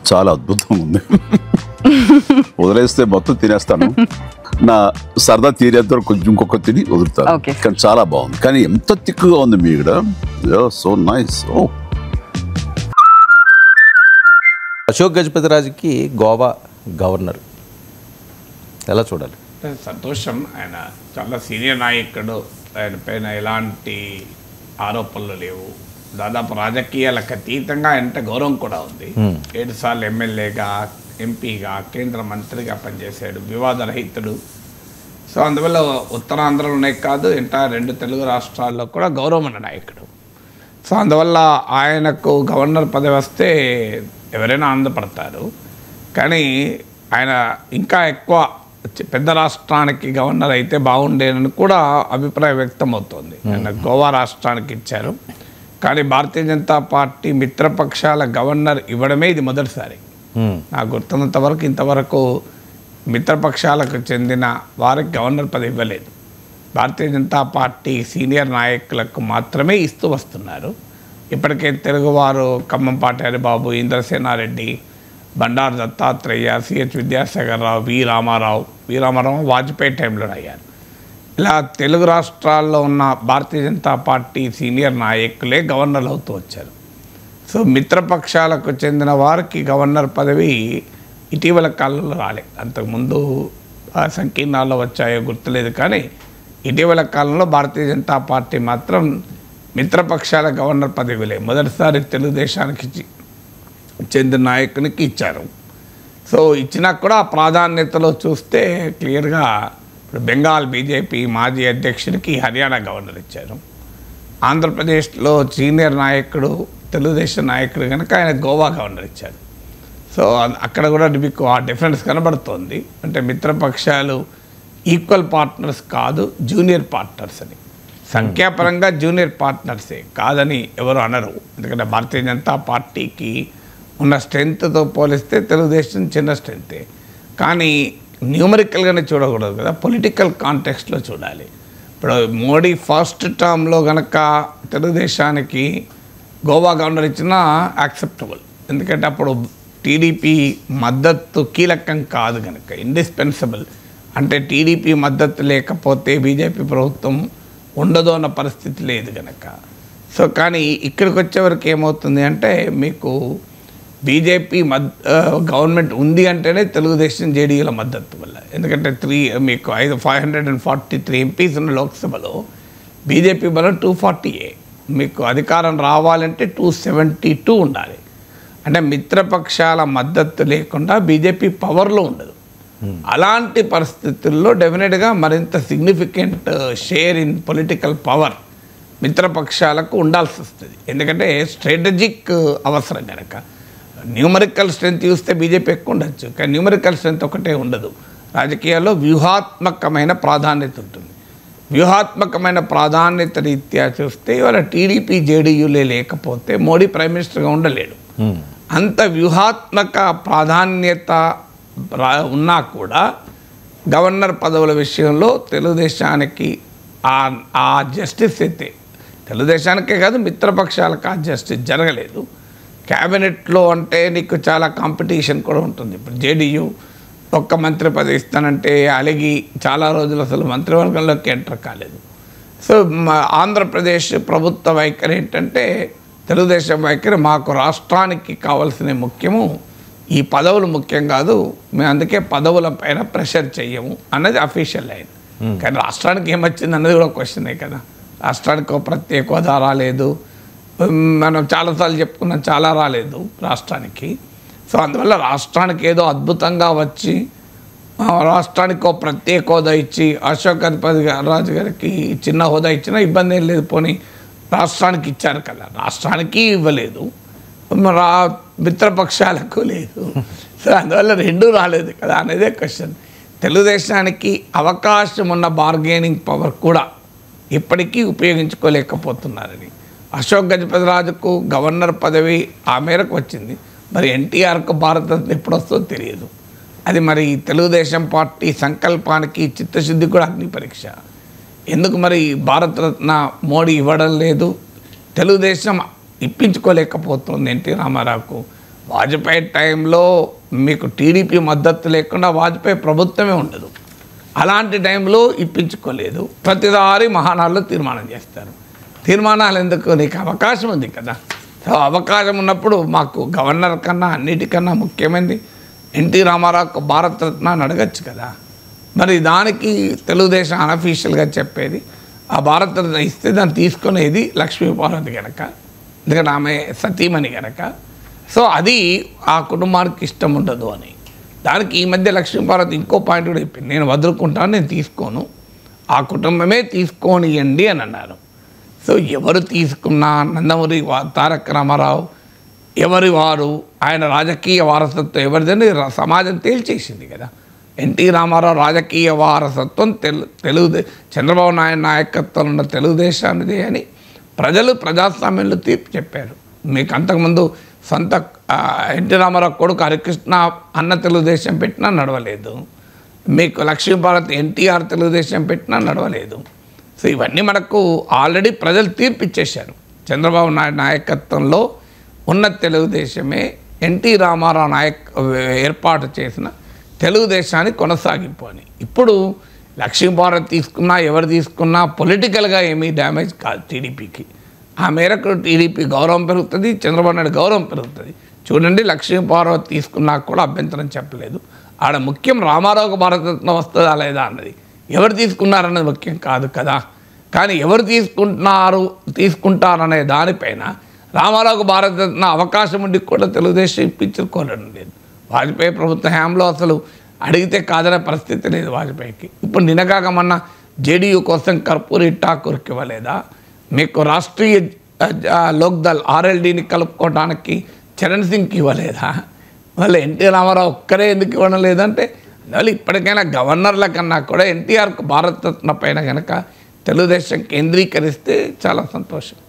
చాలా అద్భుతంగా ఉంది. వదిలేస్తే మొత్తం తినేస్తాను. నా సరదా తీరేంత కొంచెం ఇంకొక తిని వదులుతాను. కానీ చాలా బాగుంది. కానీ ఎంత తిక్కుగా ఉంది మీ ఇక్కడ. So nice. అశోక్ గజపతిరాజుకి గోవా గవర్నర్ ఎలా చూడాలి? సంతోషం. ఆయన చాలా సీనియర్ నాయకుడు. ఆయన పైన ఎలాంటి ఆరోపణలు లేవు. దాదాపు రాజకీయాలకు అతీతంగా ఆయనంటే గౌరవం కూడా ఉంది. 7 సార్లు ఎమ్మెల్యేగా, ఎంపీగా, కేంద్ర మంత్రిగా పనిచేశాడు. వివాదరహితుడు. సో అందువల్ల ఉత్తరాంధ్రలోనే కాదు ఎంటైర్ 2 తెలుగు రాష్ట్రాల్లో కూడా గౌరవమైన నాయకుడు. సో అందువల్ల ఆయనకు గవర్నర్ పదవి వస్తే ఎవరైనా ఆనందపడతారు. కానీ ఆయన ఇంకా ఎక్కువ పెద్ద రాష్ట్రానికి గవర్నర్ అయితే బాగుండేనని కూడా అభిప్రాయం వ్యక్తమవుతోంది. ఆయన గోవా రాష్ట్రానికి ఇచ్చారు. కానీ భారతీయ జనతా పార్టీ మిత్రపక్షాల గవర్నర్ ఇవ్వడమే ఇది మొదటిసారి. నాకు గుర్తున్నంత వరకు ఇంతవరకు మిత్రపక్షాలకు చెందిన వారికి గవర్నర్ పదవి ఇవ్వలేదు. భారతీయ జనతా పార్టీ సీనియర్ నాయకులకు మాత్రమే ఇస్తూ వస్తున్నారు. ఇప్పటికే తెలుగువారు ఖమ్మంపాటి హరిబాబు, ఇంద్రసేనారెడ్డి, బండారు దత్తాత్రేయ, సిహెచ్ విద్యాసాగర్ రావు, వి రామారావు వాజ్పేయి టైంలో అయ్యారు. ఇలా తెలుగు రాష్ట్రాల్లో ఉన్న భారతీయ జనతా పార్టీ సీనియర్ నాయకులే గవర్నర్లు అవుతూ వచ్చారు. సో మిత్రపక్షాలకు చెందిన వారికి గవర్నర్ పదవి ఇటీవల కాలంలో రాలేదు. అంతకుముందు సంకీర్ణాల్లో వచ్చాయో గుర్తులేదు. కానీ ఇటీవల కాలంలో భారతీయ జనతా పార్టీ మాత్రం మిత్రపక్షాల గవర్నర్ పదవిలే మొదటిసారి తెలుగుదేశానికి చెందిన నాయకునికి ఇచ్చారు. సో ఇచ్చినా కూడా ప్రాధాన్యతలో చూస్తే క్లియర్గా ఇప్పుడు బెంగాల్ బీజేపీ మాజీ అధ్యక్షుడికి హర్యానా గవర్నర్ ఇచ్చారు. ఆంధ్రప్రదేశ్లో సీనియర్ నాయకుడు తెలుగుదేశం నాయకుడు కనుక ఆయన గోవా గవర్నర్ ఇచ్చారు. సో అక్కడ కూడా మీకు ఆ డిఫరెన్స్ కనబడుతోంది. అంటే మిత్రపక్షాలు ఈక్వల్ పార్ట్నర్స్ కాదు, జూనియర్ పార్ట్నర్స్ అని. సంఖ్యాపరంగా జూనియర్ పార్ట్నర్సే, కాదని ఎవరు అనరు. ఎందుకంటే భారతీయ జనతా పార్టీకి ఉన్న స్ట్రెంగ్త్తో పోలిస్తే తెలుగుదేశం చిన్న స్ట్రెంగ్తే. కానీ న్యూమరికల్గానే చూడకూడదు కదా, పొలిటికల్ కాంటెక్స్ట్లో చూడాలి. ఇప్పుడు మోడీ ఫస్ట్ టర్మ్లో కనుక తెలుగుదేశానికి గోవా గవర్నర్ ఇచ్చినా యాక్సెప్టబుల్. ఎందుకంటే అప్పుడు టీడీపీ మద్దతు కీలకం కాదు కనుక, ఇండిస్పెన్సబుల్. అంటే టీడీపీ మద్దతు లేకపోతే బీజేపీ ప్రభుత్వం ఉండదు అన్న పరిస్థితి లేదు కనుక. సో కానీ ఇక్కడికి వచ్చేవరకు ఏమవుతుంది అంటే మీకు బీజేపీ గవర్నమెంట్ ఉంది అంటేనే తెలుగుదేశం జేడీయూల మద్దతు వల్ల. ఎందుకంటే మీకు 543 ఎంపీస్ ఉన్న లోక్సభలో బీజేపీ బలం 240. మీకు అధికారం రావాలంటే 272 ఉండాలి. అంటే మిత్రపక్షాల మద్దతు లేకుండా బీజేపీ పవర్లో ఉండదు. అలాంటి పరిస్థితుల్లో డెఫినెట్గా మరింత significant share in political power మిత్రపక్షాలకు ఉండాల్సి వస్తుంది. ఎందుకంటే స్ట్రాటజిక్ అవసరం కనుక. న్యూమరికల్ స్ట్రెంత్ చూస్తే బీజేపీ ఎక్కువ ఉండొచ్చు, కానీ న్యూమరికల్ స్ట్రెంత్ ఒకటే ఉండదు. రాజకీయాల్లో వ్యూహాత్మకమైన ప్రాధాన్యత ఉంటుంది. వ్యూహాత్మకమైన ప్రాధాన్యత రీత్యా చూస్తే ఇవాళ టీడీపీ జేడీయూలే లేకపోతే మోడీ ప్రైమ్ మినిస్టర్గా ఉండలేడు. అంత వ్యూహాత్మక ప్రాధాన్యత ఉన్నా కూడా గవర్నర్ పదవుల విషయంలో తెలుగుదేశానికి ఆ జస్టిస్ అయితే తెలుగుదేశానికే కాదు మిత్రపక్షాలకు ఆ జస్టిస్ జరగలేదు. క్యాబినెట్లో అంటే నీకు చాలా కాంపిటీషన్ కూడా ఉంటుంది. ఇప్పుడు జేడీయూ ఒక్క మంత్రి పదవి ఇస్తానంటే అలిగి చాలా రోజులు అసలు మంత్రివర్గంలోకి ఎంటర్ కాలేదు. సో ఆంధ్రప్రదేశ్ ప్రభుత్వ వైఖరి ఏంటంటే తెలుగుదేశం వైఖరి మాకు రాష్ట్రానికి కావాల్సిన ముఖ్యము, ఈ పదవులు ముఖ్యం కాదు, మేము అందుకే పదవుల పైన ప్రెషర్ చెయ్యము అన్నది అఫీషియల్ లైన్. కానీ రాష్ట్రానికి ఏమొచ్చింది అన్నది కూడా క్వశ్చనే కదా. రాష్ట్రానికి ఒక ప్రత్యేక హోదా రాలేదు, మనం చాలాసార్లు చెప్పుకున్నాం, చాలా రాలేదు రాష్ట్రానికి. సో అందువల్ల రాష్ట్రానికి ఏదో అద్భుతంగా వచ్చి రాష్ట్రానికి ఒక ప్రత్యేక హోదా ఇచ్చి అశోక్ గజపతి రాజు గారికి చిన్న హోదా ఇచ్చినా ఇబ్బంది ఏం లేదు. పోనీ రాష్ట్రానికి ఇచ్చారు కదా, రాష్ట్రానికి ఇవ్వలేదు, మిత్రపక్షాలకు లేదు. సో అందువల్ల రెండూ రాలేదు కదా అనేదే క్వశ్చన్. తెలుగుదేశానికి అవకాశం ఉన్న బార్గెనింగ్ పవర్ కూడా ఇప్పటికీ ఉపయోగించుకోలేకపోతున్నారని. అశోక్ గజపతి రాజుకు గవర్నర్ పదవి ఆ మేరకు వచ్చింది, మరి ఎన్టీఆర్కు భారతరత్న ఎప్పుడు వస్తుందో తెలియదు. అది మరి తెలుగుదేశం పార్టీ సంకల్పానికి చిత్తశుద్ధి కూడా అగ్ని పరీక్ష. ఎందుకు మరి భారతరత్న మోడీ ఇవ్వడం లేదు, తెలుగుదేశం ఇప్పించుకోలేకపోతుంది ఎన్టీ రామారావుకు. వాజ్పేయి టైంలో మీకు టీడీపీ మద్దతు లేకుండా వాజ్పేయి ప్రభుత్వమే ఉండదు. అలాంటి టైంలో ఇప్పించుకోలేదు. ప్రతిసారి మహానాడులో తీర్మానం చేస్తారు. తీర్మానాలు ఎందుకు? నీకు అవకాశం ఉంది కదా. సో అవకాశం ఉన్నప్పుడు మాకు గవర్నర్ కన్నా అన్నిటికన్నా ముఖ్యమైనది ఎన్టీ రామారావుకు భారతరత్న అని అడగచ్చు కదా. మరి దానికి తెలుగుదేశం అన్అఫీషియల్గా చెప్పేది ఆ భారతరత్న ఇస్తే దాన్ని తీసుకునేది లక్ష్మీపార్వతి కనుక, ఎందుకంటే ఆమె సతీమణి కనుక. సో అది ఆ కుటుంబానికి ఇష్టం ఉండదు అని. దానికి ఈ మధ్య లక్ష్మీపార్వతి ఇంకో పాయింట్ కూడా చెప్పింది, నేను వదులుకుంటాను, నేను తీసుకోను, ఆ కుటుంబమే తీసుకోనియండి అని అన్నారు. సో ఎవరు తీసుకున్నా నందమూరి తారక రామారావు ఎవరి వారు, ఆయన రాజకీయ వారసత్వం ఎవరిదని సమాజం తేల్చేసింది కదా. ఎన్టీ రామారావు రాజకీయ వారసత్వం చంద్రబాబు నాయుడు నాయకత్వంలో ఉన్న తెలుగుదేశానిదే అని ప్రజలు ప్రజాస్వామ్యంలో తీర్పు చెప్పారు. మీకు అంతకుముందు సొంత ఎన్టీ రామారావు కొడుకు హరికృష్ణ అన్న తెలుగుదేశం పెట్టినా నడవలేదు. మీకు లక్ష్మీపార్వతి ఎన్టీఆర్ తెలుగుదేశం పెట్టినా నడవలేదు. సో ఇవన్నీ మనకు ఆల్రెడీ ప్రజలు తీర్పు ఇచ్చేశారు. చంద్రబాబు నాయుడు నాయకత్వంలో ఉన్న తెలుగుదేశమే ఎన్టీ రామారావు ఏర్పాటు చేసిన తెలుగుదేశాన్ని కొనసాగింపు అని. ఇప్పుడు లక్ష్మీపార్వతి తీసుకున్నా ఎవరు తీసుకున్నా పొలిటికల్గా ఏమీ డ్యామేజ్ కాదు టీడీపీకి. ఆ మేరకు టీడీపీ గౌరవం పెరుగుతుంది, చంద్రబాబు నాయుడు గౌరవం పెరుగుతుంది. చూడండి, లక్ష్మీపార్వతి తీసుకున్నా కూడా అభ్యంతరం చెప్పలేదు. ఆడ ముఖ్యం రామారావుకు భారతరత్న వస్తుందా లేదా అన్నది, ఎవరు తీసుకున్నారన్నది ముఖ్యం కాదు కదా. కానీ ఎవరు తీసుకుంటారనే దానిపైన రామారావుకు భారతరత్న అవకాశం ఉండి కూడా తెలుగుదేశం ఇప్పించుకోలేడం లేదు. వాజ్పేయి ప్రభుత్వ హయాంలో అసలు అడిగితే కాదనే పరిస్థితి లేదు వాజ్పేయికి. ఇప్పుడు నిన్నగాక మొన్న జేడీయూ కోసం కర్పూరి ఠాకూర్కి ఇవ్వలేదా? మీకు రాష్ట్రీయ లోక్దల్ ఆర్ఎల్డీని కలుపుకోవడానికి చరణ్ సింగ్కి ఇవ్వలేదా? వాళ్ళు ఎన్టీ రామారావు ఒక్కరే ఎందుకు ఇవ్వడం లేదంటే వాళ్ళు ఇప్పటికైనా గవర్నర్ల కన్నా కూడా ఎన్టీఆర్కు భారతరత్న పైన కనుక తెలుగుదేశం కేంద్రీకరిస్తే చాలా సంతోషం.